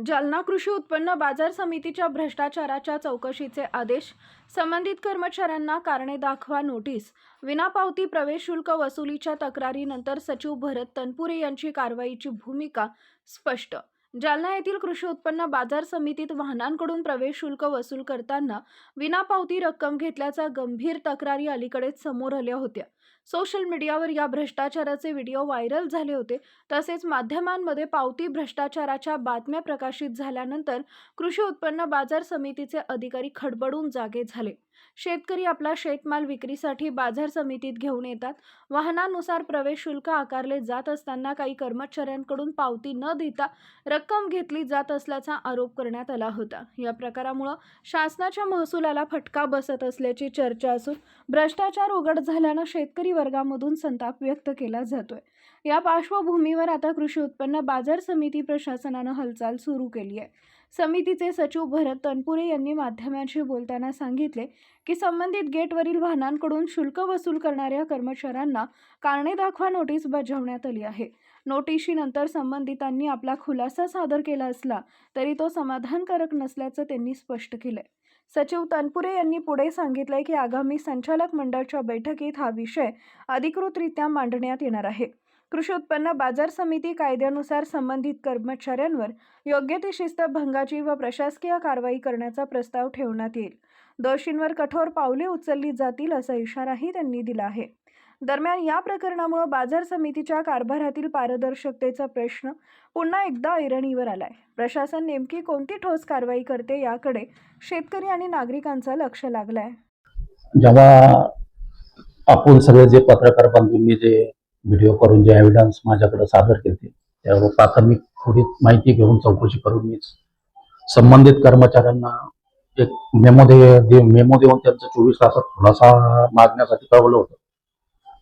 जालना कृषी उत्पन्न बाजार समितीच्या भ्रष्टाचाराच्या चौकशीचे आदेश. संबंधित कर्मचाऱ्यांना कारणे दाखवा नोटीस. विनापावती प्रवेश शुल्क वसुलीच्या तक्रारीनंतर सचिव भरत तनपुरे यांची कारवाईची भूमिका स्पष्ट. जालना येथील कृषी उत्पन्न बाजार समितीत वाहनांकडून प्रवेश शुल्क वसूल करताना विनापावती रक्कम घेतल्याच्या गंभीर तक्रारी अलीकडेच समोर आल्या होत्या. सोशल मीडियावर या भ्रष्टाचाराचे व्हिडिओ व्हायरल झाले होते. तसेच माध्यमांमध्ये पावती भ्रष्टाचाराच्या बातम्या प्रकाशित झाल्यानंतर कृषी उत्पन्न बाजार समितीचे अधिकारी खडबडून जागे झाले. शेतकरी आपला शेतमाल विक्रीसाठी बाजार समितीत घेऊन येतात. वाहनानुसार प्रवेश शुल्क आकारले जात असताना काही कर्मचाऱ्यांकडून पावती न देता रक्कम घेतली जात असल्याचा आरोप करण्यात आला होता. या प्रकारामुळे शासनाच्या महसुलाला फटका बसत असल्याची चर्चा असून भ्रष्टाचार उघड झाल्याने शेतकरी वर्गामधून संताप व्यक्त केला जातोय. या पार्श्वभूमीवर आता कृषी उत्पन्न बाजार समिती प्रशासनाने हालचाल सुरू केली आहे. समितीचे सचिव भरत तनपुरे यांनी माध्यमांशी बोलताना सांगितले की संबंधित गेटवरील वाहनांकडून शुल्क वसूल करणाऱ्या कर्मचाऱ्यांना कारणे दाखवा नोटीस बजावण्यात आली आहे. नोटिशीनंतर संबंधितांनी आपला खुलासा सादर केला असला तरी तो समाधानकारक नसल्याचं त्यांनी स्पष्ट केलंय. सचिव तनपुरे यांनी पुढे सांगितले की आगामी संचालक मंडळाच्या बैठकीत हा विषय अधिकृतरित्या मांडण्यात येणार आहे. कृषी उत्पन्न बाजार समिती कायद्यानुसार संबंधित कर्मचाऱ्यांवर योग्य ती शिस्तभंगाची व प्रशासकीय कारवाई करण्याचा प्रस्ताव ठेवण्यात येईल. दोषींवर कठोर पावले उचलली जातील असा इशाराही त्यांनी दिला आहे. दरम्यान या प्रकरणामुळे बाजार समितीच्या कारभारातील पारदर्शकतेचा प्रश्न पुन्हा एकदा ऐरणीवर आलाय. प्रशासन नेमकी कोणती ठोस कारवाई करते याकडे शेतकरी आणि नागरिकांचं लक्ष लागलंय. जेव्हा आपण सगळे जे पत्रकार बांधूंनी जे व्हिडिओ करून जे एव्हिडन्स माझ्याकडे सादर केले त्यावर प्राथमिक थोडी माहिती घेऊन चौकशी करून मी संबंधित कर्मचाऱ्यांना एक मेमो देऊन त्यांचं 24 तासात खुलासा मागण्यासाठी कळवलं होतं.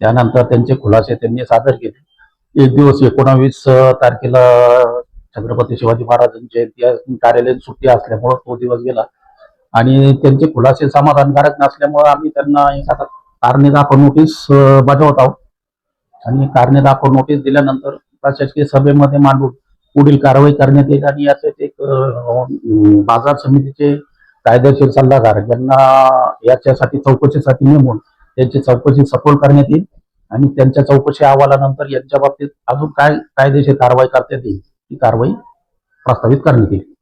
त्यानंतर त्यांचे खुलासे त्यांनी सादर केले. एक दिवस 19 तारखेला छत्रपती शिवाजी महाराजांची जयंती कार्यालयीन सुट्टी असल्यामुळे तो दिवस गेला आणि त्यांचे खुलासे समाधानकारक नसल्यामुळे आम्ही त्यांना एखादा कारणे दाखवा नोटीस बजावत आहोत आणि कारणे दाखवा नोटीस दिल्यानंतर प्रशासकीय सभेमध्ये मांडून पुढील कारवाई करण्यात येईल आणि याचे एक बाजार समितीचे कायदेशीर सल्लागार यांना याच्यासाठी चौकशीसाठी नेमून त्यांची चौकशी सखोल करण्यात येईल आणि त्यांच्या चौकशी अहवालानंतर यांच्या बाबतीत अजून काय कायदेशीर कारवाई करण्यात येईल ती कारवाई प्रस्तावित करण्यात येईल.